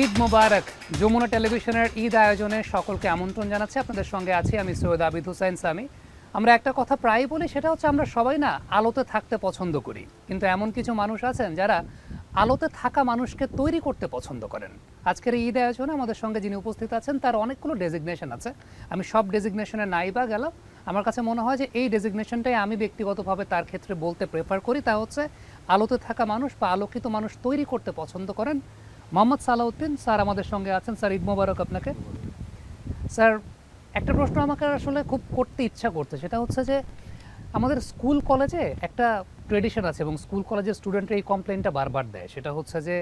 ঈদ মোবারক। যমুনা টেলিভিশনের ঈদ আয়োজনে সকলকে আমন্ত্রণ জানাচ্ছি। আপনাদের সঙ্গে আছি আমি সৈয়দ আবিদ হুসাইন সামি। আমরা একটা কথা প্রায়ই বলি, সেটা হচ্ছে আমরা সবাই না আলোতে থাকতে পছন্দ করি, কিন্তু এমন কিছু মানুষ আছেন যারা আলোতে থাকা মানুষকে তৈরি করতে পছন্দ করেন। আজকের এই ঈদ আয়োজনে আমাদের সঙ্গে যিনি উপস্থিত আছেন তার অনেকগুলো ডেজিগনেশন আছে। আমি সব ডেজিগনেশনে নাই বা গেলাম, আমার কাছে মনে হয় যে এই ডেজিগনেশনটাই আমি ব্যক্তিগতভাবে তার ক্ষেত্রে বলতে প্রেফার করি। তা হচ্ছে আলোতে থাকা মানুষ বা আলোকিত মানুষ তৈরি করতে পছন্দ করেন। মোহাম্মদ সালাউদ্দিন স্যার আমাদের সঙ্গে আছেন। স্যার, ঈদ মোবারক আপনাকে। স্যার, একটা প্রশ্ন আমাকে আসলে খুব করতে ইচ্ছা করছে, সেটা হচ্ছে যে আমাদের স্কুল কলেজে একটা ট্রেডিশন আছে এবং স্কুল কলেজের স্টুডেন্টরা এই কমপ্লেনটা বারবার দেয়, সেটা হচ্ছে যে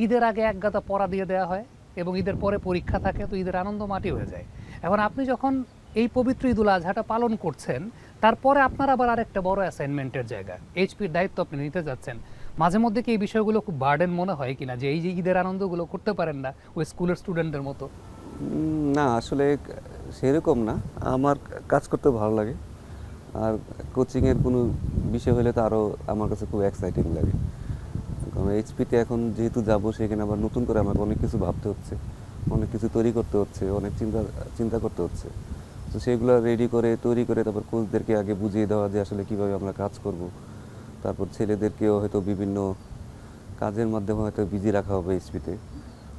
ঈদের আগে এক গাদা পড়া দিয়ে দেওয়া হয় এবং ঈদের পরে পরীক্ষা থাকে, তো ঈদের আনন্দ মাটি হয়ে যায়। এখন আপনি যখন এই পবিত্র ঈদুল আজহাটা পালন করছেন, তারপরে আপনার আবার আরেকটা বড় অ্যাসাইনমেন্টের জায়গা, এইচপির দায়িত্ব আপনি নিতে যাচ্ছেন। মাঝে মধ্যে কি এই বিষয়গুলো খুব বার্ডেন মনে হয় কিনা, যে এই যে ঈদের আনন্দগুলো করতে পারেন না ওই স্কুলের স্টুডেন্টদের মতো? না, আসলে সেরকম না। আমার কাজ করতে ভালো লাগে। আর কোচিংয়ের কোনো বিষয় হলে তো আরও আমার কাছে খুব এক্সাইটিং লাগে। কারণ এইচপিতে এখন যেহেতু যাব, সেখানে আবার নতুন করে আমাকে অনেক কিছু ভাবতে হচ্ছে, অনেক কিছু তৈরি করতে হচ্ছে, অনেক চিন্তা চিন্তা করতে হচ্ছে। তো সেগুলো রেডি করে তৈরি করে তারপর কোচদেরকে আগে বুঝিয়ে দেওয়া যে আসলে কীভাবে আমরা কাজ করব। তারপর ছেলেদেরকেও হয়তো বিভিন্ন কাজের মাধ্যমে হয়তো বিজি রাখা হবে এইচপিতে,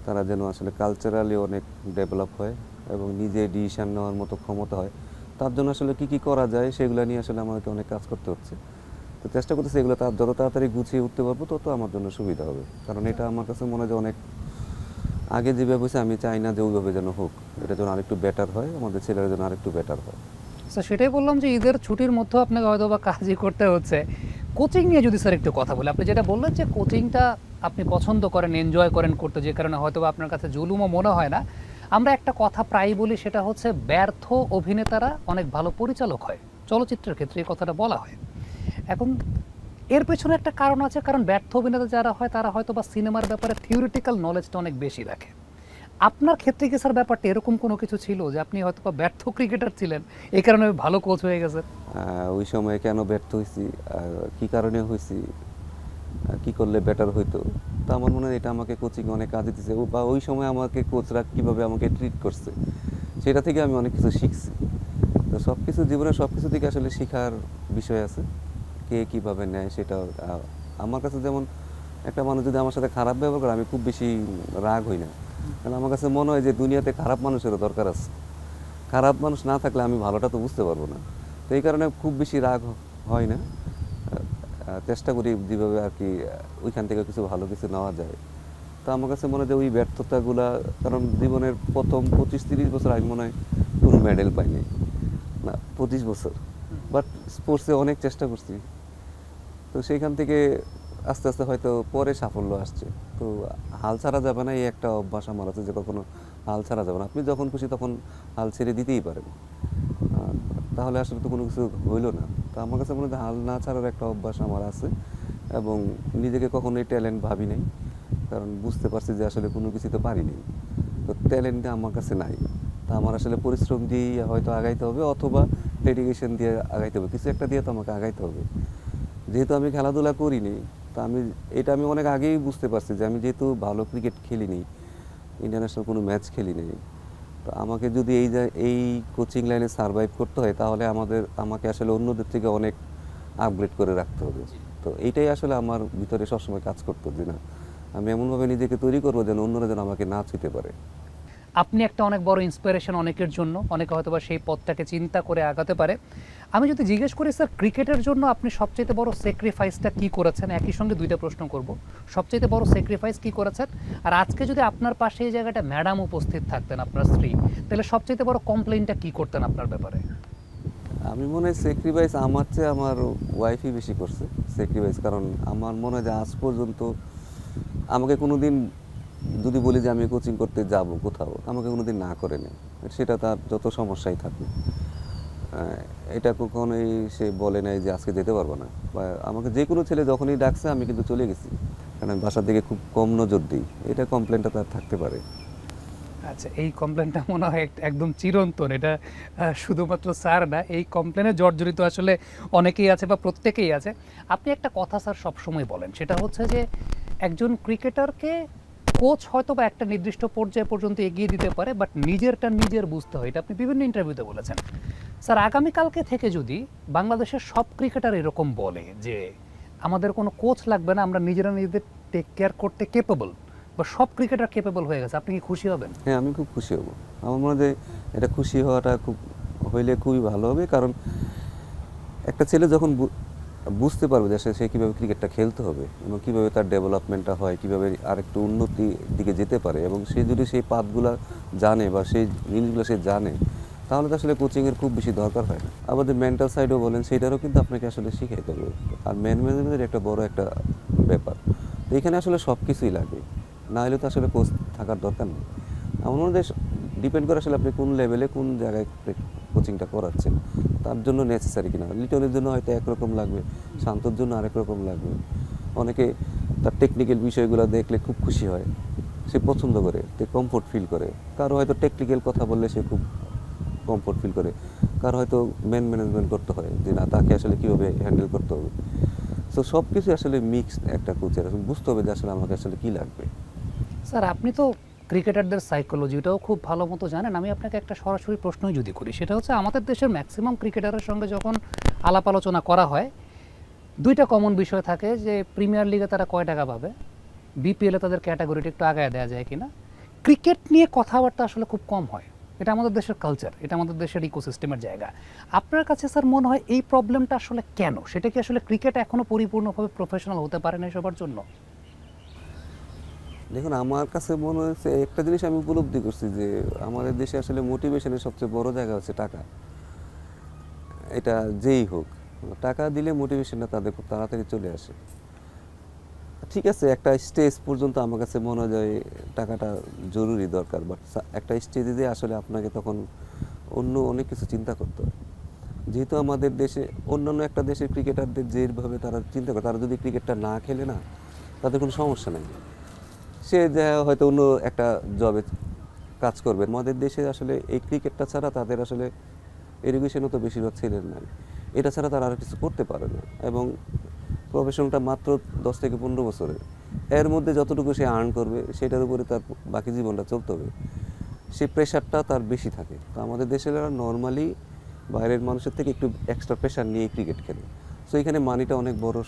তারা যেন আসলে কালচারালি অনেক ডেভেলপ হয় এবং নিজে ডিসিশন নেওয়ার মতো ক্ষমতা হয়। তার জন্য আসলে কী কী করা যায় সেগুলো নিয়ে আসলে আমাকে অনেক কাজ করতে হচ্ছে। তো চেষ্টা করতেছি এগুলো তার যত তাড়াতাড়ি গুছিয়ে উঠতে পারবো তত আমার জন্য সুবিধা হবে। কারণ এটা আমার কাছে মনে হয় যে অনেক আগে যেভাবে হয়েছে, আমি চাই না যে ওইভাবে যেন হোক। এটা যেন আরেকটু বেটার হয়, আমাদের ছেলেরা যেন আরেকটু বেটার হয়। স্যার, সেটাই বললাম যে ঈদের ছুটির মধ্যেও আপনাকে হয়তো বা কাজই করতে হচ্ছে। কোচিং নিয়ে যদি স্যার একটু কথা বলি, আপনি যেটা বললেন যে কোচিংটা আপনি পছন্দ করেন, এনজয় করেন করতে, যে কারণে হয়তো বা আপনার কাছে জুলুমও মনে হয় না। আমরা একটা কথা প্রায়ই বলি, সেটা হচ্ছে ব্যর্থ অভিনেতারা অনেক ভালো পরিচালক হয়। চলচ্চিত্রের ক্ষেত্রে এই কথাটা বলা হয়। এখন এর পেছনে একটা কারণ আছে, কারণ ব্যর্থ অভিনেতা যারা হয় তারা হয়তো বা সিনেমার ব্যাপারে থিওরিটিক্যাল নলেজটা অনেক বেশি রাখে। আপনার ক্ষেত্রে কি স্যার ব্যাপারটা এরকম কোনো কিছু ছিল যে আপনি হয়তো বা ব্যর্থ ক্রিকেটার ছিলেন, এই কারণে ভালো কোচ হয়ে গেছেন? ওই সময় কেন ব্যর্থ হয়েছি, কী কারণে হয়েছি, কী করলে বেটার হইতো, তো আমার মনে হয় এটা আমাকে কোচিং অনেক কাজে দিচ্ছে। বা ওই সময় আমাকে কোচরা কীভাবে আমাকে ট্রিট করছে সেটা থেকে আমি অনেক কিছু শিখছি। তো সব কিছু জীবনে সব কিছু থেকে আসলে শেখার বিষয় আছে, কে কীভাবে নেয় সেটা। আমার কাছে যেমন একটা মানুষ যদি আমার সাথে খারাপ ব্যবহার করে, আমি খুব বেশি রাগ হই না, কারণ আমার কাছে মনে হয় যে দুনিয়াতে খারাপ মানুষেরও দরকার আছে। খারাপ মানুষ না থাকলে আমি ভালোটা তো বুঝতে পারবো না। তো এই কারণে খুব বেশি রাগ হয় না। চেষ্টা করি যেভাবে আর কি ওইখান থেকে কিছু ভালো কিছু নেওয়া যায়। তো আমার কাছে মনে হয় যে ওই ব্যর্থতাগুলা, কারণ জীবনের প্রথম 25-30 বছর আমি মনে হয় কোনো মেডেল পাইনি, না 25 বছর, বাট স্পোর্টসে অনেক চেষ্টা করছি। তো সেইখান থেকে আস্তে আস্তে হয়তো পরে সাফল্য আসছে। তো হাল ছাড়া যাবে না, এই একটা অভ্যাস আমার আছে যে কখনো হাল ছাড়া যাবে না। আপনি যখন খুশি তখন হাল ছেড়ে দিতেই পারেন, তাহলে আসলে তো কোনো কিছু হইল না। তো আমার কাছে মনে হয় হাল না ছাড়ার একটা অভ্যাস আমার আছে এবং নিজেকে কখনোই ট্যালেন্ট ভাবি নাই, কারণ বুঝতে পারছি যে আসলে কোনো কিছুতে পারিনি। তো ট্যালেন্টটা আমার কাছে নাই। তা আমার আসলে পরিশ্রম দিয়েই হয়তো আগাইতে হবে, অথবা ডেডিকেশন দিয়ে আগাইতে হবে, কিছু একটা দিয়ে তো আমাকে আগাইতে হবে। যেহেতু আমি খেলাধুলা করিনি, তা আমি অনেক আগেই বুঝতে পারছি যে আমি যেহেতু ভালো ক্রিকেট খেলিনি, ইন্টারন্যাশনাল কোনো ম্যাচ খেলিনি, তো আমাকে যদি এই কোচিং লাইনে সারভাইভ করতে হয়, তাহলে আমাকে আসলে অন্যদের থেকে অনেক আপগ্রেড করে রাখতে হবে। তো এইটাই আসলে আমার ভিতরে সবসময় কাজ করতো যে না, আমি এমনভাবে নিজেকে তৈরি করবো যেন অন্যরা যেন আমাকে না ছুঁতে পারে। আপনি একটা অনেক বড় ইন্সপিরেশন অনেকের জন্য, অনেকে হয়তো বা সেই পথটাকে চিন্তা করে আগাতে পারে। আমি যদি জিজ্ঞেস করি স্যার, ক্রিকেটের জন্য আপনি সবচেয়ে বড় স্যাক্রিফাইসটা কি করেছেন? একই সঙ্গে দুইটা প্রশ্ন করব। সবচেয়ে বড় স্যাক্রিফাইস কি করেছেন? আর আজকে যদি আপনার পাশে এই জায়গাটা ম্যাডাম উপস্থিত থাকতেন, আপনার স্ত্রী, তাহলে সবচেয়ে বড় কমপ্লেইনটা কি করতেন আপনার ব্যাপারে? আমি মনে হয় স্যাক্রিফাইস আমার চেয়ে আমার ওয়াইফই বেশি করছে স্যাক্রিফাইস। কারণ আমার মনে হয় যে আজ পর্যন্ত আমাকে কোনো দিন যদি বলি যে আমি কোচিং করতে যাব কোথাও, আমাকে কোনো দিন না করে নেই, সেটা তার যত সমস্যাই থাকুক। এটা কখনোই সে বলে নাই যে আজকে যেতে পারবো না, বা আমাকে যে কোনো ছেলে যখনই ডাকছে আমি কিন্তু চলে গেছি, কারণ আমি বাসার দিকে খুব কম নজর দিই। এটা কমপ্লেনটা তার থাকতে পারে। আচ্ছা, এই কমপ্লেনটা মনে হয় একদম চিরন্তন। এটা শুধুমাত্র স্যার না, এই কমপ্লেনে জর্জরিত আসলে অনেকেই আছে বা প্রত্যেকেই আছে। আপনি একটা কথা স্যার সবসময় বলেন, সেটা হচ্ছে যে একজন ক্রিকেটারকে কোচ হয়তো বা একটা নির্দিষ্ট পর্যায় পর্যন্ত এগিয়ে দিতে পারে, বাট নিজেরটা নিজের বুঝতে হয়। এটা আপনি বিভিন্ন ইন্টারভিউতে বলেছেন। স্যার, আগামীকালকে থেকে যদি বাংলাদেশের সব ক্রিকেটার এরকম বলে যে আমাদের কোনো কোচ লাগবে না, আমরা নিজেরা নিজেদের টেক কেয়ার করতে কেপেবল, বা সব ক্রিকেটার কেপেবল হয়ে গেছে, আপনি কি খুশি হবেন? হ্যাঁ, আমি খুব খুশি হব। আমার মনে হয় যে এটা খুশি হওয়াটা হইলে খুবই ভালো হবে। কারণ একটা ছেলে যখন বুঝতে পারবে যে সে কীভাবে ক্রিকেটটা খেলতে হবে এবং কীভাবে তার ডেভেলপমেন্টটা হয়, কীভাবে আরেকটু উন্নতির দিকে যেতে পারে, এবং সে যদি সেই পাথগুলো জানে বা সেই জিনিসগুলো সে জানে, তাহলে তো আসলে কোচিংয়ের খুব বেশি দরকার হয় না। আমাদের মেন্টাল সাইডও বলেন, সেটারও কিন্তু আপনাকে আসলে শিখাইতে হবে। আর ম্যানেজমেন্টের একটা বড় একটা ব্যাপার, তো এখানে আসলে সব কিছুই লাগে, না হলে তো আসলে কোচ থাকার দরকার নেই। আমার মনে হয় ডিপেন্ড করে আসলে আপনি কোন লেভেলে কোন জায়গায় কোচিংটা করাচ্ছেন, তার জন্য নেসেসারি কিনা। লিটনের জন্য হয়তো একরকম লাগবে, শান্তর জন্য আরেক রকম লাগবে। অনেকে তার টেকনিক্যাল বিষয়গুলো দেখলে খুব খুশি হয়, সে পছন্দ করে, সে কমফোর্ট ফিল করে। কারো হয়তো টেকনিক্যাল কথা বললে সে খুব কমফোর্ট ফিল করে, কারো হয়তো ম্যানেজমেন্ট করতে হয় যে না, তাকে আসলে কীভাবে হ্যান্ডেল করতে হবে। সো সব কিছু আসলে মিক্সড একটা কোচের, বুঝতে হবে যে আসলে আমাকে আসলে কী লাগবে। স্যার, আপনি তো ক্রিকেটারদের সাইকোলজিটাও খুব ভালো মতো জানেন। আমি আপনাকে একটা সরাসরি প্রশ্নই যদি করি, সেটা হচ্ছে আমাদের দেশের ম্যাক্সিমাম ক্রিকেটারের সঙ্গে যখন আলাপ আলোচনা করা হয়, দুইটা কমন বিষয় থাকে, যে প্রিমিয়ার লিগে তারা কয় টাকা পাবে, বিপিএলে তাদের ক্যাটাগরিটা একটু আগায় দেওয়া যায় কিনা। ক্রিকেট নিয়ে কথাবার্তা আসলে খুব কম হয়। এটা আমাদের দেশের কালচার, এটা আমাদের দেশের ইকোসিস্টেমের জায়গা। আপনার কাছে স্যার মনে হয় এই প্রবলেমটা আসলে কেন? সেটা কি আসলে ক্রিকেট এখনও পরিপূর্ণভাবে প্রফেশনাল হতে পারে না সবার জন্য? দেখুন, আমার কাছে মনে হয়েছে একটা জিনিস আমি উপলব্ধি করছি যে আমাদের দেশে আসলে মোটিভেশনের সবচেয়ে বড় জায়গা হচ্ছে টাকা। এটা যেই হোক, টাকা দিলে মোটিভেশনটা তাদের খুব তাড়াতাড়ি চলে আসে। ঠিক আছে, একটা স্টেজ পর্যন্ত আমার কাছে মনে হয় টাকাটা জরুরি দরকার, বাট একটা স্টেজে দিয়ে আসলে আপনাকে তখন অন্য অনেক কিছু চিন্তা করতে হয়। যেহেতু আমাদের দেশে অন্যান্য একটা দেশের ক্রিকেটারদের যেভাবে তারা চিন্তা করে, তারা যদি ক্রিকেটটা না খেলে না, তাদের কোনো সমস্যা নেই, সে হয়তো অন্য একটা জবে কাজ করবে। আমাদের দেশে আসলে এই ক্রিকেটটা ছাড়া তাদের আসলে এডুকেশনও তো বেশিরভাগ ছেলের নাই, এটা ছাড়া তারা আর কিছু করতে পারে না। এবং প্রফেশনটা মাত্র 10 থেকে 15 বছরের, এর মধ্যে যতটুকু সে আর্ন করবে সেটার উপরে তার বাকি জীবনটা চলতে হবে, সে প্রেশারটা তার বেশি থাকে। তো আমাদের দেশের নর্মালি বাইরের মানুষের থেকে একটু এক্সট্রা প্রেশার নিয়ে ক্রিকেট খেলে, সো এখানে মানিটা অনেক বড়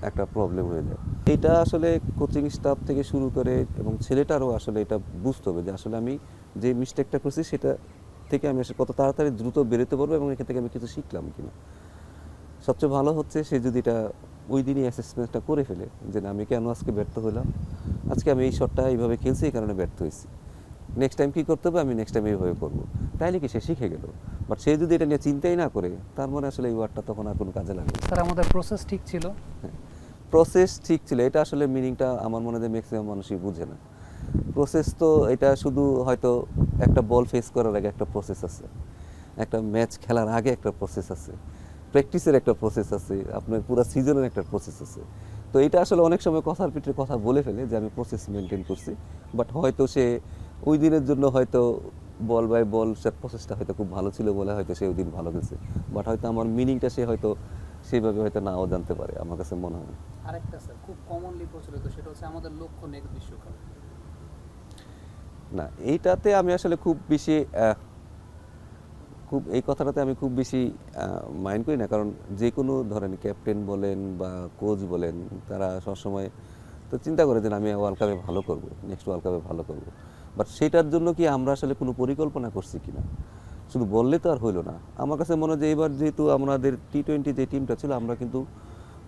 একটা প্রবলেম হয়ে যায়। এটা আসলে কোচিং স্টাফ থেকে শুরু করে এবং ছেলেটারও আসলে এটা বুঝতে হবে যে আসলে আমি যে মিস্টেকটা করছি সেটা থেকে আমি আসলে কত তাড়াতাড়ি দ্রুত বেরোতে পারবো এবং এখান থেকে আমি কিছু শিখলাম কিনা। সবচেয়ে ভালো হচ্ছে সে যদি এটা ওই দিনই অ্যাসেসমেন্টটা করে ফেলে যে আমি কেন আজকে ব্যর্থ হলাম, আজকে আমি এই শটটা এইভাবে খেলছি, এই কারণে ব্যর্থ হয়েছি, নেক্সট টাইম কী করতে হবে, আমি নেক্সট টাইম এইভাবে করবো, তাইলে কি সে শিখে গেল। বাট সে যদি এটা নিয়ে চিন্তাই না করে, তার মানে আসলে এই ওয়ার্ডটা তখন আর কোনো কাজে লাগবে। স্যার, আমাদের প্রসেস ঠিক ছিল? হ্যাঁ, প্রসেস ঠিক ছিল, এটা আসলে মিনিংটা আমার মনে হয় ম্যাক্সিমাম মানুষই বুঝে না। প্রসেস তো এটা শুধু হয়তো একটা বল ফেস করার আগে একটা প্রসেস আছে, একটা ম্যাচ খেলার আগে একটা প্রসেস আছে, প্র্যাকটিসের একটা প্রসেস আছে, আপনার পুরো সিজনের একটা প্রসেস আছে। তো এটা আসলে অনেক সময় কথার পিঠে কথা বলে ফেলে যে আমি প্রসেস মেনটেন করছি, বাট হয়তো সে ওই দিনের জন্য হয়তো বল বাই বল সে প্রসেসটা হয়তো খুব ভালো ছিল বলে হয়তো সে ওই দিন ভালো গেছে, বাট হয়তো আমার মিনিংটা সে হয়তো সেইভাবে হয়তো নাও জানতে পারে, আমার কাছে মনে হয়। আরেকটা স্যার খুব কমনলি প্রচলিত, সেটা হচ্ছে আমাদের লক্ষ্য নেক্সট বিশ্বকাপ। না, এইটাতে আমি আসলে খুব বেশি এই কথাটাতে আমি খুব বেশি মাইন্ড করি না। কারণ যে কোনো ধরেন ক্যাপ্টেন বলেন বা কোচ বলেন, তারা সবসময় তো চিন্তা করে যে আমি ওয়ার্ল্ড কাপে ভালো করব, নেক্সট ওয়ার্ল্ড কাপে ভালো করব, বাট সেটার জন্য কি আমরা আসলে কোনো পরিকল্পনা করছি কিনা, শুধু বললে তো আর হইলো না। আমার কাছে মনে হয় যে এবার যেহেতু আমাদের টি-20 যে টিমটা ছিল, আমরা কিন্তু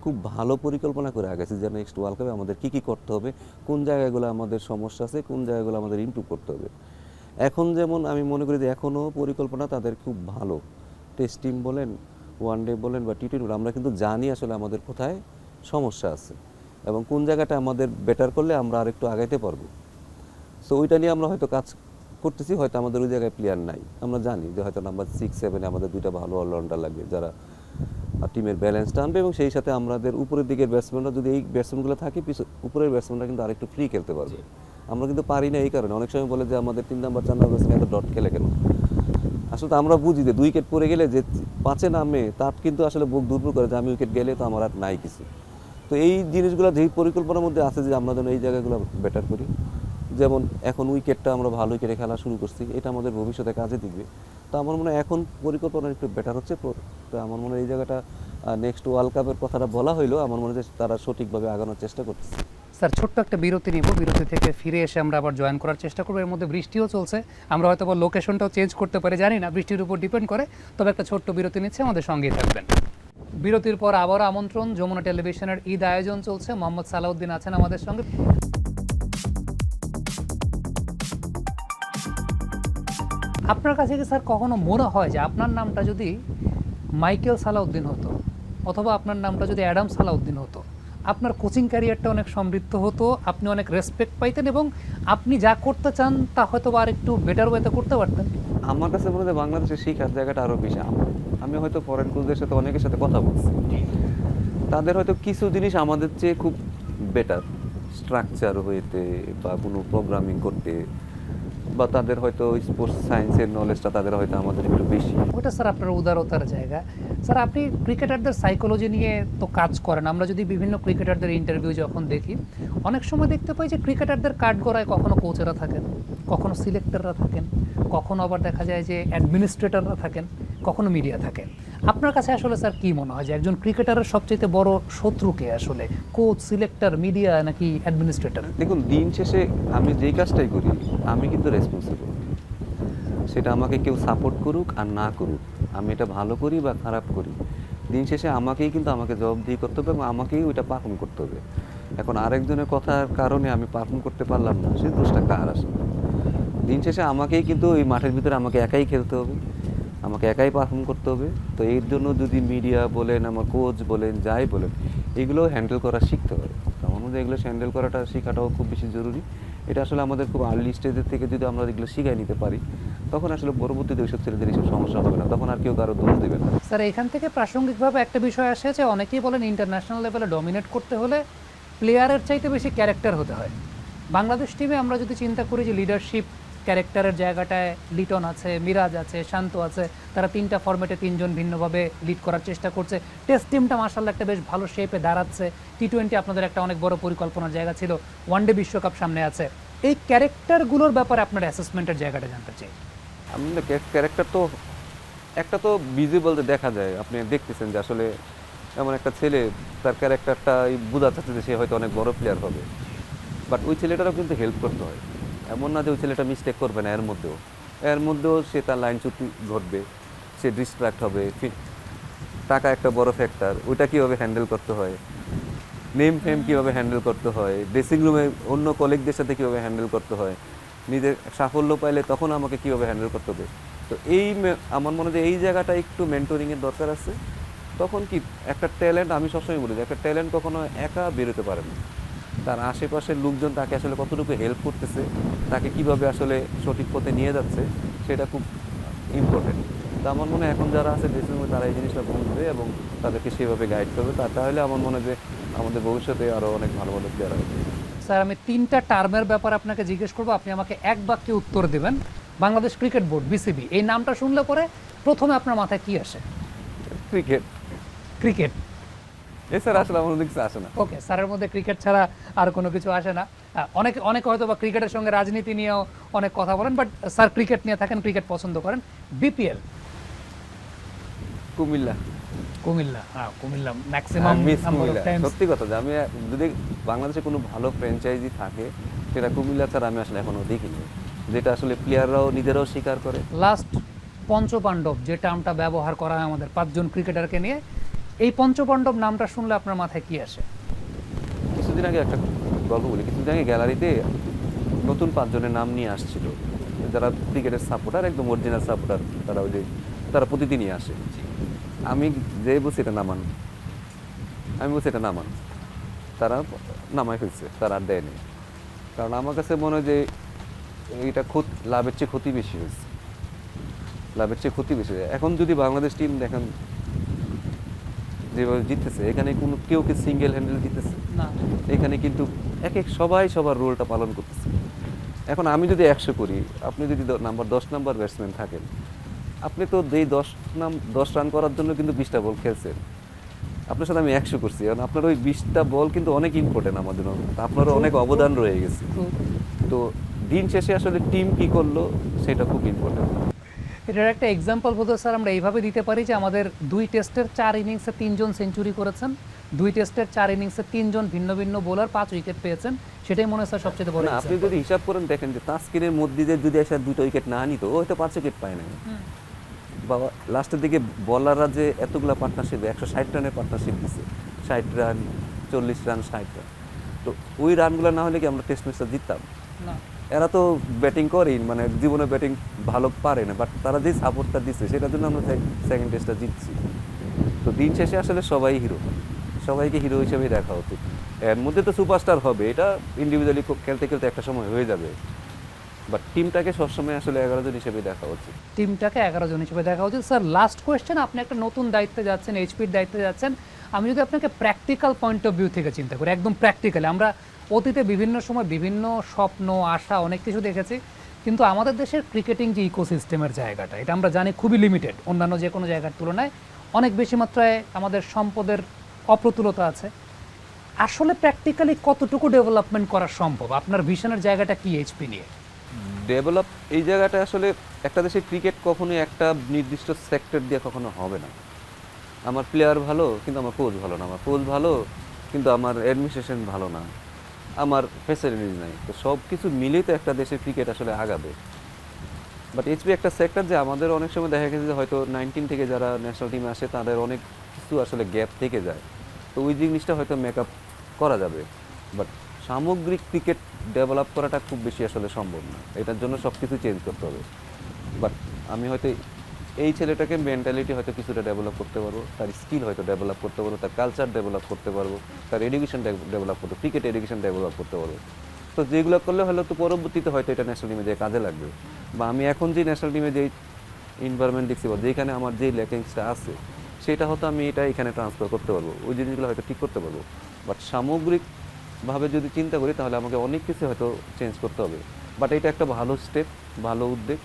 খুব ভালো পরিকল্পনা করে আগেছি যে নেক্সট ওয়ার্ল্ড কাপে আমাদের কী কী করতে হবে, কোন জায়গাগুলো আমাদের সমস্যা আছে, কোন জায়গাগুলো আমাদের ইমপ্রুভ করতে হবে। এখন যেমন আমি মনে করি যে এখনও পরিকল্পনা তাদের খুব ভালো, টেস্ট টিম বলেন, ওয়ান ডে বলেন বা টি-20 বলেন, আমরা কিন্তু জানি আসলে আমাদের কোথায় সমস্যা আছে এবং কোন জায়গাটা আমাদের বেটার করলে আমরা আরেকটু আগাইতে পারবো। সো ওইটা নিয়ে আমরা হয়তো কাজ করতেছি, হয়তো আমাদের ওই জায়গায় প্লেয়ার নাই, আমরা জানি যে হয়তো নাম্বার 6-7-এ আমাদের দুইটা ভালো অলরাউন্ডার লাগবে যারা টিমের ব্যালেন্সটা আনবে, এবং সেই সাথে আমাদের উপরের দিকের ব্যাটসম্যানরা যদি এই ব্যাটসম্যানগুলো থাকে, উপরের ব্যাটসম্যানরা কিন্তু আরেকটু ফ্রি খেলতে পারবে। আমরা কিন্তু পারি না এই কারণে, অনেক সময় বলে যে আমাদের 3 নাম্বার 4 নাম্বার ব্যাটসম্যান এত ডট খেলে কেন। আসলে আমরা বুঝি যে 2 উইকেট পড়ে গেলে যে 5-এ নামে তার কিন্তু আসলে বুক দুর্বল করে যে আমি উইকেট গেলে তো আমার আর নাই কিছু। তো এই জিনিসগুলো যেই পরিকল্পনার মধ্যে আছে যে আমরা যেন এই জায়গাগুলো বেটার করি, যেমন এখন উইকেটটা আমরা ভালো উইকেটে খেলা শুরু করছি, এটা আমাদের ভবিষ্যতে কাজে দিবে। তো আমার মনে হয় এখন পরিকল্পনা একটু বেটার হচ্ছে। তো আমার মনে হয় এই জায়গাটা নেক্সট ওয়ার্ল্ড কাপের কথাটা বলা হইলো, আমার মনে হয় যে তারা সঠিকভাবে আগানোর চেষ্টা করতেছে। স্যার ছোট্ট একটা বিরতি নিব, বিরতি থেকে ফিরে এসে আমরা আবার জয়েন করার চেষ্টা করবো। এর মধ্যে বৃষ্টিও চলছে, আমরা হয়তো বা লোকেশনটাও চেঞ্জ করতে পারি, জানি না, বৃষ্টির উপর ডিপেন্ড করে। তবে একটা ছোট্ট বিরতি নিচ্ছে, আমাদের সঙ্গেই থাকবেন। বিরতির পর আবার আমন্ত্রণ, যমুনা টেলিভিশনের ঈদ আয়োজন চলছে, মোহাম্মদ সালাউদ্দিন আছেন আমাদের সঙ্গে। আপনার কাছে কি স্যার কখনো মনে হয় যে আপনার নামটা যদি মাইকেল সালাউদ্দিন হতো, অথবা আপনার নামটা যদি অ্যাডাম সালাউদ্দিন হতো, আপনার কোচিং ক্যারিয়ারটা অনেক সমৃদ্ধ হতো, আপনি অনেক রেসপেক্ট পাইতেন, এবং আপনি যা করতে চান তা হয়তো বা আর একটু বেটার ওয়েতে করতে পারতেন? আমার কাছে মনে হয় বাংলাদেশের শিক্ষার জায়গাটা আরও বেশি। আমি হয়তো ফরেন কোচদের সাথে অনেকের সাথে কথা বলছি, তাদের হয়তো কিছু জিনিস আমাদের চেয়ে খুব বেটার, স্ট্রাকচার হইতে বা কোনো প্রোগ্রামিং করতে, বা তাদের হয়তো স্পোর্টস সায়েন্সের নলেজটা তাদের হয়তো আমাদের একটু বেশি। ওটা স্যার আপনার উদারতার জায়গা। স্যার আপনি ক্রিকেটারদের সাইকোলজি নিয়ে তো কাজ করেন, আমরা যদি বিভিন্ন ক্রিকেটারদের ইন্টারভিউ যখন দেখি, অনেক সময় দেখতে পাই যে ক্রিকেটারদের কাঠগড়ায় কখনো কোচেরা থাকেন, কখনো সিলেক্টররা থাকেন, কখনো আবার দেখা যায় যে অ্যাডমিনিস্ট্রেটররা থাকেন, কখনো মিডিয়া থাকে। আপনার কাছে আসলে স্যার কি মনে হয় যে একজন ক্রিকেটারের সবচেয়ে বড় শত্রুকে আসলে, কোচ, সিলেক্টর, মিডিয়া নাকি অ্যাডমিনিস্ট্রেটর? দেখুন, দিন শেষে আমি যেই কাজটাই করি আমি কিন্তু রেসপন্সিবল। সেটা আমাকে কেউ সাপোর্ট করুক আর না করুক, আমি এটা ভালো করি বা খারাপ করি, দিন শেষে আমাকেই কিন্তু আমাকে জবাবদিহি করতে হবে এবং আমাকেই ওইটা পালন করতে হবে। এখন আরেকজনের কথার কারণে আমি পালন করতে পারলাম না, সে দোষটা কার আসলে? দিন শেষে আমাকেই কিন্তু ওই মাঠের ভিতরে আমাকে একাই খেলতে হবে, আমাকে একাই পারফর্ম করতে হবে। তো এর জন্য যদি মিডিয়া বলেন, আমার কোচ বলেন, যাই বলেন, এগুলো হ্যান্ডেল করা শিখতে হবে। তো আমার মধ্যে এগুলো হ্যান্ডেল করাটা শেখাটাও খুব বেশি জরুরি। এটা আসলে আমাদের খুব আর্লি স্টেজের থেকে যদি আমরা এগুলো শিখাই নিতে পারি, তখন আসলে পরবর্তীতে ওইসব ছেলেদের এইসব সমস্যা হবে না, তখন আর কেউ কারো দোষ দেবে না। স্যার এখান থেকে প্রাসঙ্গিকভাবে একটা বিষয় আসে যে অনেকেই বলেন ইন্টারন্যাশনাল লেভেলে ডমিনেট করতে হলে প্লেয়ারের চাইতে বেশি ক্যারেক্টার হতে হয়। বাংলাদেশ টিমে আমরা যদি চিন্তা করি যে লিডারশিপ ক্যারেক্টারের জায়গাটায় লিটন আছে, মিরাজ আছে, শান্ত আছে, তারা তিনটা ফরম্যাটে তিনজন ভিন্নভাবে লিড করার চেষ্টা করছে। টেস্ট টিমটা মাশাআল্লাহ একটা বেশ ভালো শেপে দাঁড়াচ্ছে। টি-20 আপনাদের একটা অনেক বড় পরিকল্পনার জায়গা ছিল, ওয়ানডে বিশ্বকাপ সামনে আছে। এই ক্যারেক্টারগুলোর ব্যাপারে আপনার অ্যাসেসমেন্টের জায়গাটা জানতে চাই। আমি ক্যারেক্টার তো একটা তো ভিজিবল দেখা যায়, আপনি দেখতেছেন যে আসলে এমন একটা ছেলে, তার ক্যারেক্টারটা বোঝা যাচ্ছে যে সে হয়তো অনেক বড় প্লেয়ার হবে, বাট ওই ছেলেটারও কিন্তু হেল্প করতে হয়। এমন না যে ওই ছেলেটা মিস্টেক করবে না, এর মধ্যেও সে তার লাইন চুক্তি ঘটবে, সে ডিস্ট্র্যাক্ট হবে। টাকা একটা বড় ফ্যাক্টর, ওইটা কীভাবে হ্যান্ডেল করতে হয়, নেম ফেম কীভাবে হ্যান্ডেল করতে হয়, ড্রেসিং রুমে অন্য কলিগদের সাথে কীভাবে হ্যান্ডেল করতে হয়, নিজের সাফল্য পাইলে তখন আমাকে কীভাবে হ্যান্ডেল করতে হবে। তো আমার মনে হয় এই জায়গাটা একটু মেন্টরিংয়ের দরকার আছে। তখন কি একটা ট্যালেন্ট, আমি সবসময় বলি যে একটা ট্যালেন্ট কখনো একা বেরোতে পারে না, তার আশেপাশের লোকজন তাকে আসলে কতটুকু হেল্প করতেছে, তাকে কিভাবে আসলে সঠিক পথে নিয়ে যাচ্ছে, সেটা খুব ইম্পর্টেন্ট। তো আমার মনে হয় এখন যারা আছে ড্রেসিং রুমে তারা এই জিনিসটা বুঝবে এবং তাদেরকে সেভাবে গাইড করবে, তাহলে আমার মনে হয় যে আমাদের ভবিষ্যতে আরও অনেক ভালো ভালো প্লেয়ার হবে। স্যার আমি তিনটা টার্মের ব্যাপারে আপনাকে জিজ্ঞেস করবো, আপনি আমাকে এক বাক্যে উত্তর দেবেন। বাংলাদেশ ক্রিকেট বোর্ড, বিসিবি, এই নামটা শুনলে পরে প্রথমে আপনার মাথায় কি আসে? ক্রিকেট। ক্রিকেট। এছাড়া আসলে আমার মধ্যে কিছু আসে না। ওকে, স্যারের মধ্যে ক্রিকেট ছাড়া আর কোনো কিছু আসে না। অনেকে অনেকে হয়তো বা ক্রিকেটের সঙ্গে রাজনীতি নিয়েও অনেক কথা বলেন, বাট স্যার ক্রিকেট নিয়ে থাকেন, ক্রিকেট পছন্দ করেন। বিপিএল। কুমিল্লা। কুমিল্লা, হ্যাঁ Comilla maximum number of Times. সত্যি কথা যে আমি যদি বাংলাদেশে কোনো ভালো ফ্র্যাঞ্চাইজি থাকে, সেটা কুমিল্লা ছাড়া আমি আসলে এখনো দেখিনি, যেটা আসলে প্লেয়াররাও নিজেরাও স্বীকার করে। লাস্ট পঞ্চপাণ্ডব যে টার্মটা ব্যবহার করা হয় আমাদের পাঁচজন ক্রিকেটারকে নিয়ে, এই পঞ্চপাণ্ডব নামটা শুনলে আপনার মাথায় কি আসে? কিছুদিন আগে একটা গল্প বলি, কিছুদিন আগে গ্যালারিতে নতুন 5 জনের নাম নিয়ে আসছিল, যারা ক্রিকেটের সাপোর্টার, একদম অরিজিনাল সাপোর্টার, তারা প্রতিদিনই আসে। আমি যে বলছি এটা নামান, তারা নামাই ফেলছে, তারা আর দেয়নি। কারণ আমার কাছে মনে হয় যে এইটা লাভের চেয়ে ক্ষতি বেশি হয়েছে, এখন যদি বাংলাদেশ টিম দেখেন যেভাবে জিততেছে, এখানে কোনো কেউ কি সিঙ্গেল হ্যান্ডেল জিতেছে না, এখানে কিন্তু সবাই সবার রোলটা পালন করতেছে। এখন আমি যদি 100 করি, আপনি যদি 10 নাম্বার ব্যাটসম্যান থাকেন, আপনি তো এই 10 রান করার জন্য কিন্তু 20টা বল খেলছেন। আপনার সাথে আমি 100 করছি, কারণ আপনার ওই 20টা বল কিন্তু অনেক ইম্পর্টেন্ট আমাদের, আপনারও অনেক অবদান রয়ে গেছে। তো দিন শেষে আসলে টিম কি করলো সেটা খুব ইম্পর্টেন্ট। এটার একটা এক্সাম্পল বলতে স্যার আমরা এইভাবে দিতে পারি যে আমাদের 2 টেস্টের 4 ইনিংসে 3 জন সেঞ্চুরি করেছেন, 2 টেস্টের 4 ইনিংসে 3 জন ভিন্ন ভিন্ন বোলার 5 উইকেট পেয়েছেন, সেটাই মনে হয় স্যার সবচেয়ে বড় না, আপনি example। যদি হিসাব করেন দেখেন যে তাসকিনের মধ্যে যে যদি এসে 2টা উইকেট না নিত ও হয়তো 5 উইকেট পায় না। বাবা লাস্টের দিকে বলাররা যে এতগুলা পার্টনারশিপ 160 রানের পার্টনারশিপ দিছে, 60 রান 40 রান 60 রান, তো ওই রানগুলো না হলে কি আমরা টেস্ট ম্যাচটা জিততাম? না এরা তো ব্যাটিং করেই, মানে জীবনে ব্যাটিং ভালো পারে না, বাট তারা যে সাপোর্টটা দিচ্ছে সেটার জন্য আমরা সেকেন্ড টেস্টটা জিতছি। তো দিন শেষে আসলে সবাই হিরো, সবাইকে হিরো হিসেবেই দেখা উচিত। এর মধ্যে তো সুপারস্টার হবে, এটা ইন্ডিভিজুয়ালি খেলতে খেলতে একটা সময় হয়ে যাবে, বাট টিমটাকে সবসময় আসলে 11 জন হিসেবে দেখা উচিত। টিমটাকে 11 জন হিসেবে দেখা উচিত। স্যার লাস্ট কোয়েশ্চেন, আপনি একটা নতুন দায়িত্বে যাচ্ছেন, এইচপির দায়িত্বে যাচ্ছেন, আমি যদি আপনাকে প্র্যাকটিক্যাল পয়েন্ট অফ ভিউ থেকে চিন্তা করি, একদম প্র্যাকটিক্যালি, আমরা অতীতে বিভিন্ন সময় বিভিন্ন স্বপ্ন আশা অনেক কিছু দেখেছি, কিন্তু আমাদের দেশের ক্রিকেটিং যে ইকোসিস্টেমের জায়গাটা, এটা আমরা জানি খুবই লিমিটেড, অন্যান্য যে কোনো জায়গার তুলনায় অনেক বেশি মাত্রায় আমাদের সম্পদের অপ্রতুলতা আছে। আসলে প্র্যাকটিক্যালি কতটুকু ডেভেলপমেন্ট করা সম্ভব? আপনার ভিশনের জায়গাটা কি এইচপি নিয়ে? ডেভেলপ এই জায়গাটা আসলে একটা দেশের ক্রিকেট কখনোই একটা নির্দিষ্ট সেক্টর দিয়ে কখনো হবে না। আমার প্লেয়ার ভালো কিন্তু আমার কোচ ভালো না, আমার কোচ ভালো কিন্তু আমার অ্যাডমিনিস্ট্রেশন ভালো না, আমার ফ্যাসিলিটিস নাই, তো সব কিছু মিলেই তো একটা দেশের ক্রিকেট আসলে আগাবে। বাট এইচপি একটা সেক্টর যে আমাদের অনেক সময় দেখা গেছে যে হয়তো 19 থেকে যারা ন্যাশনাল টিমে আসে তাদের অনেক কিছু আসলে গ্যাপ থেকে যায়, তো ওই জিনিসটা হয়তো মেকআপ করা যাবে। বাট সামগ্রিক ক্রিকেট ডেভেলপ করাটা খুব বেশি আসলে সম্ভব না, এটার জন্য সব কিছু চেঞ্জ করতে হবে। বাট আমি হয়তো এই ছেলেটাকে মেন্টালিটি হয়তো কিছুটা ডেভেলপ করতে পারবো, তার স্কিল হয়তো ডেভেলপ করতে পারবো, তার কালচার ডেভেলপ করতে পারবো, তার এডুকেশন ডেভেলপ করতে, ক্রিকেট এডুকেশন ডেভেলপ করতে পারবো। তো যেগুলো করলে হয়তো তো পরবর্তীতে হয়তো এটা ন্যাশনাল টিমে যে কাজে লাগবে, বা আমি এখন যে ন্যাশনাল টিমে যেই এনভায়রনমেন্ট দেখছি বা যেখানে আমার যে ল্যাকিংসটা আছে সেটা হয়তো আমি এটা এখানে ট্রান্সফার করতে পারবো, ওই জিনিসগুলো হয়তো ঠিক করতে পারবো। বাট সামগ্রিকভাবে যদি চিন্তা করি তাহলে আমাকে অনেক কিছু হয়তো চেঞ্জ করতে হবে। বাট এটা একটা ভালো স্টেপ, ভালো উদ্যোগ,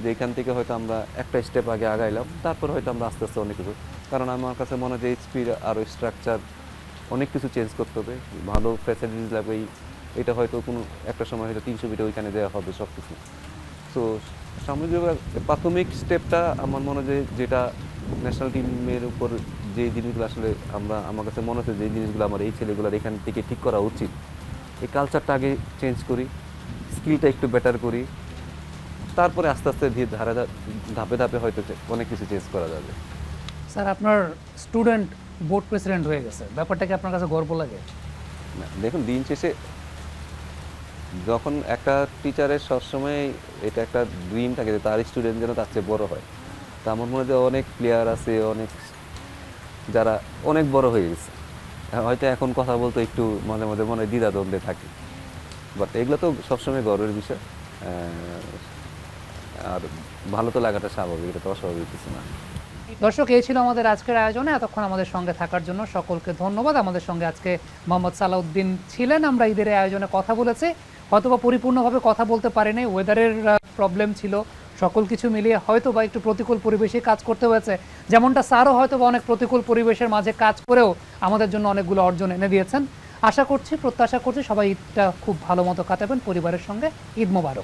যে এখান থেকে হয়তো আমরা একটা স্টেপ আগে আগাইলাম, তারপর হয়তো আমরা আস্তে আস্তে অনেক কিছু, কারণ আমার কাছে মনে হয় যে এইচপির আরও স্ট্রাকচার অনেক কিছু চেঞ্জ করতে হবে, ভালো ফ্যাসিলিটিস লাগবে। এটা হয়তো কোনো একটা সময় হয়তো 300 ফিটে ওইখানে দেওয়া হবে সব কিছু। সো সামগ্রিকভাবে প্রাথমিক স্টেপটা আমার মনে হয় যে যেটা ন্যাশনাল টিমের উপর যে জিনিসগুলো আসলে আমার কাছে মনে হচ্ছে যে জিনিসগুলো আমার এই ছেলেগুলোর এখান থেকে ঠিক করা উচিত, এই কালচারটা আগে চেঞ্জ করি, স্কিলটা একটু বেটার করি, তারপরে আস্তে আস্তে ধীরে ধাপে ধাপে হয়তো অনেক কিছু চেঞ্জ করা যাবে। স্যার আপনার স্টুডেন্ট বোর্ড প্রেসিডেন্ট হয়ে গেছে, ব্যাপারটা কি আপনার কাছে গর্ব লাগে? না, দেখুন দিন শেষে যখন একটা টিচারের সবসময় এটা একটা ড্রিম থাকে যে তার স্টুডেন্ট যেন তার চেয়ে বড় হয়, তা আমার মনে হয় যে অনেক প্লেয়ার আছে, অনেক যারা অনেক বড় হয়ে গেছে, হয়তো এখন কথা বলতে একটু মাঝে মাঝে মনে হয় দ্বিধাদ্বন্দ্বে থাকে, বাট এগুলো তো সবসময় গর্বের বিষয়। আর ভালো তো লাগাটা স্বাভাবিক, এটা তো অস্বাভাবিক কিছু না। দর্শক, এই ছিল আমাদের আজকের আয়োজনে। এতক্ষণ আমাদের সঙ্গে থাকার জন্য সকলকে ধন্যবাদ। আমাদের সঙ্গে আজকে মোহাম্মদ সালাউদ্দিন ছিলেন। আমরা ঈদের আয়োজনে কথা বলেছি, হয়তোবা পরিপূর্ণভাবে কথা বলতে পারিনি, ওয়েদারের প্রবলেম ছিল, সকল কিছু মিলিয়ে হয়তো বা একটু প্রতিকূল পরিবেশে কাজ করতে হয়েছে, যেমনটা স্যারও হয়তো বা অনেক প্রতিকূল পরিবেশের মাঝে কাজ করেও আমাদের জন্য অনেকগুলো অর্জন এনে দিয়েছেন। আশা করছি, প্রত্যাশা করছি সবাই ঈদটা খুব ভালো মতো কাটাবেন পরিবারের সঙ্গে। ঈদ মোবারক।